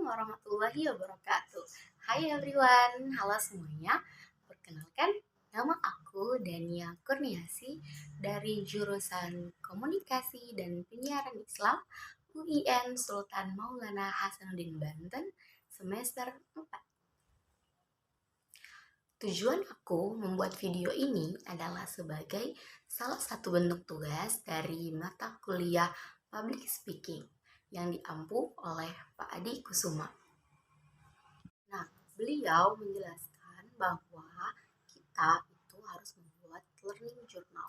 warahmatullahi wabarakatuh. Hai everyone, halo semuanya. Perkenalkan, nama aku Dania Kurniasi dari jurusan Komunikasi dan Penyiaran Islam UIN Sultan Maulana Hasanuddin Banten semester 4. Tujuan aku membuat video ini adalah sebagai salah satu bentuk tugas dari mata kuliah Public Speaking yang diampu oleh Pak Adi Kusuma. Nah, beliau menjelaskan bahwa kita itu harus membuat learning journal.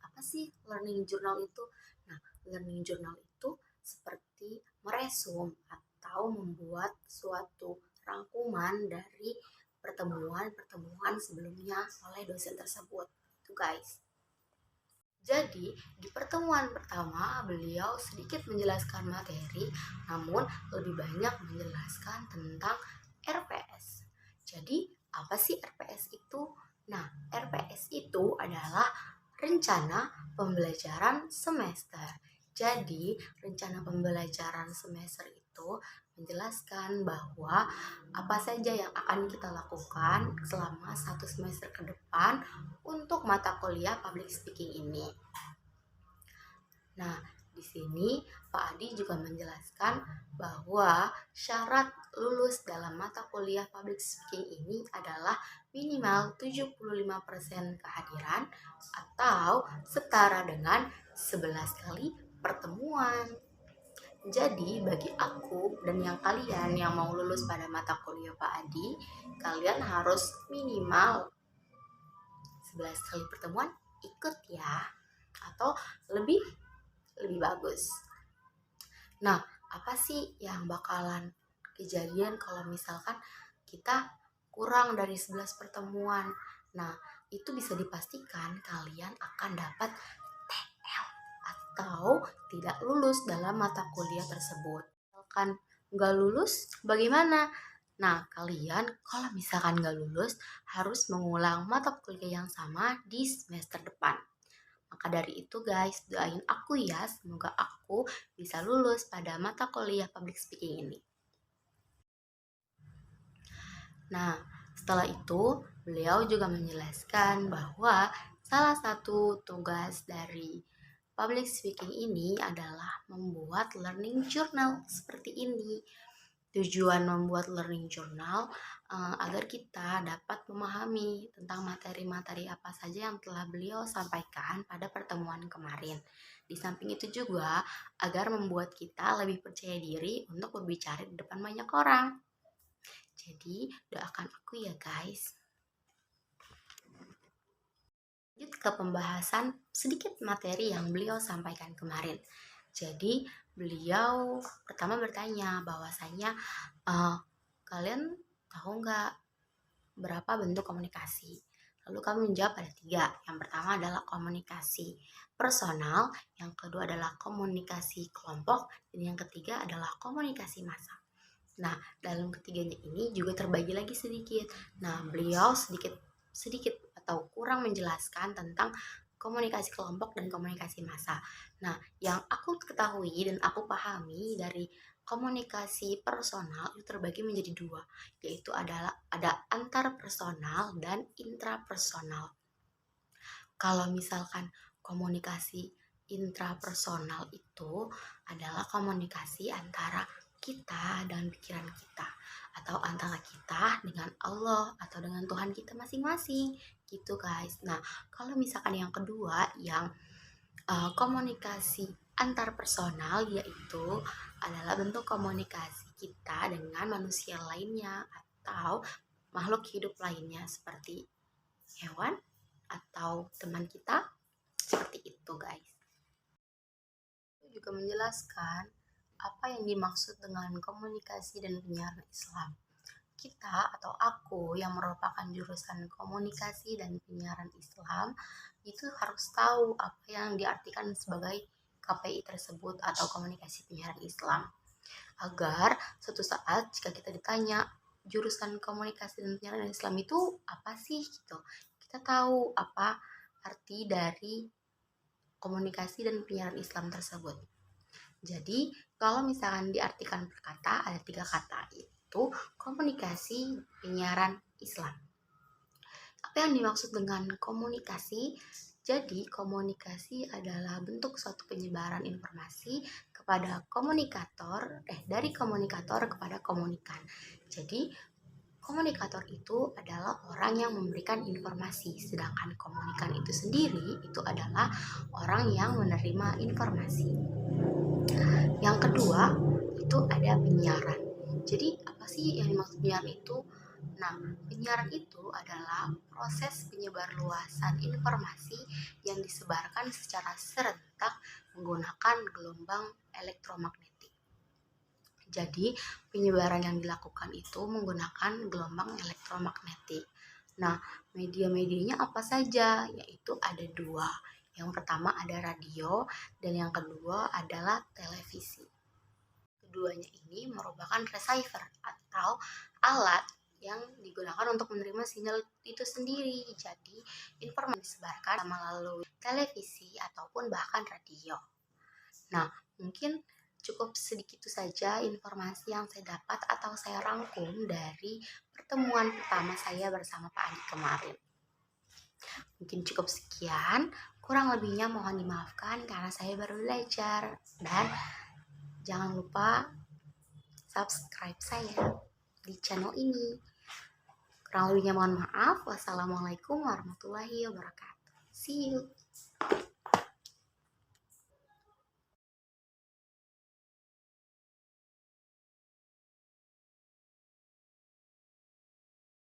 Apa sih learning journal itu? Nah, learning journal itu seperti meresum atau membuat suatu rangkuman dari pertemuan-pertemuan sebelumnya oleh dosen tersebut. Itu guys. Jadi, di pertemuan pertama beliau sedikit menjelaskan materi, namun lebih banyak menjelaskan tentang RPS. Jadi, apa sih RPS itu? Nah, RPS itu adalah rencana pembelajaran semester. Jadi, rencana pembelajaran semester itu menjelaskan bahwa apa saja yang akan kita lakukan selama satu semester ke depan untuk mata kuliah public speaking ini. Nah, di sini Pak Adi juga menjelaskan bahwa syarat lulus dalam mata kuliah public speaking ini adalah minimal 75% kehadiran atau setara dengan 11 kali pertemuan. Jadi bagi aku dan kalian yang mau lulus pada mata kuliah Pak Adi, kalian harus minimal 11 kali pertemuan ikut ya, atau lebih bagus. Nah, apa sih yang bakalan kejadian kalau misalkan kita kurang dari 11 pertemuan? Nah, itu bisa dipastikan kalian akan dapat TL atau tidak lulus dalam mata kuliah tersebut. Misalkan nggak lulus, bagaimana? Nah, kalian kalau misalkan nggak lulus harus mengulang mata kuliah yang sama di semester depan. Maka dari itu guys, doain aku ya, semoga aku bisa lulus pada mata kuliah public speaking ini. Nah, setelah itu beliau juga menjelaskan bahwa salah satu tugas dari public speaking ini adalah membuat learning journal seperti ini. Tujuan membuat learning journal agar kita dapat memahami tentang materi-materi apa saja yang telah beliau sampaikan pada pertemuan kemarin. Di samping itu juga agar membuat kita lebih percaya diri untuk berbicara di depan banyak orang. Jadi doakan aku ya guys. Lanjut ke pembahasan sedikit materi yang beliau sampaikan kemarin. Jadi beliau pertama bertanya bahwasanya kalian tahu nggak berapa bentuk komunikasi? Lalu kami menjawab ada 3. Yang pertama adalah komunikasi personal, yang kedua adalah komunikasi kelompok, dan yang ketiga adalah komunikasi massa. Nah, dalam ketiganya ini juga terbagi lagi sedikit. Nah, beliau sedikit atau kurang menjelaskan tentang komunikasi kelompok dan komunikasi massa. Nah, yang aku ketahui dan aku pahami dari komunikasi personal itu terbagi menjadi 2, yaitu adalah ada antar personal dan intrapersonal. Kalau misalkan komunikasi intrapersonal itu adalah komunikasi antara kita dan pikiran kita, atau antara kita dengan Allah atau dengan Tuhan kita masing-masing gitu guys. Nah, kalau misalkan yang kedua yang komunikasi antar personal, yaitu adalah bentuk komunikasi kita dengan manusia lainnya atau makhluk hidup lainnya seperti hewan atau teman kita, seperti itu guys. Juga menjelaskan apa yang dimaksud dengan komunikasi dan penyiaran Islam. Kita atau aku yang merupakan jurusan komunikasi dan penyiaran Islam itu harus tahu apa yang diartikan sebagai KPI tersebut atau komunikasi penyiaran Islam, agar suatu saat jika kita ditanya jurusan komunikasi dan penyiaran Islam itu apa sih gitu, kita tahu apa arti dari komunikasi dan penyiaran Islam tersebut. Jadi Kalau misalkan diartikan per kata, ada 3 kata, yaitu komunikasi, penyiaran, Islam. Apa yang dimaksud dengan komunikasi? Jadi, komunikasi adalah bentuk suatu penyebaran informasi kepada dari komunikator kepada komunikan. Jadi, komunikator itu adalah orang yang memberikan informasi, sedangkan komunikan itu sendiri itu adalah orang yang menerima informasi. Yang kedua, itu ada penyiaran. Jadi, apa sih yang dimaksud penyiaran itu? Nah, penyiaran itu adalah proses penyebarluasan informasi yang disebarkan secara serentak menggunakan gelombang elektromagnetik. Jadi, penyebaran yang dilakukan itu menggunakan gelombang elektromagnetik. Nah, media-medianya apa saja? Yaitu ada 2. Yang pertama ada radio dan yang kedua adalah televisi. Keduanya ini merupakan receiver atau alat yang digunakan untuk menerima sinyal itu sendiri. Jadi, informasi disebarkan melalui televisi ataupun bahkan radio. Nah, mungkin cukup sedikit saja informasi yang saya dapat atau saya rangkum dari pertemuan pertama saya bersama Pak Adi kemarin. Mungkin cukup sekian, kurang lebihnya mohon dimaafkan karena saya baru belajar. Dan jangan lupa subscribe saya di channel ini. Kurang lebihnya mohon maaf. Wassalamualaikum warahmatullahi wabarakatuh. See you.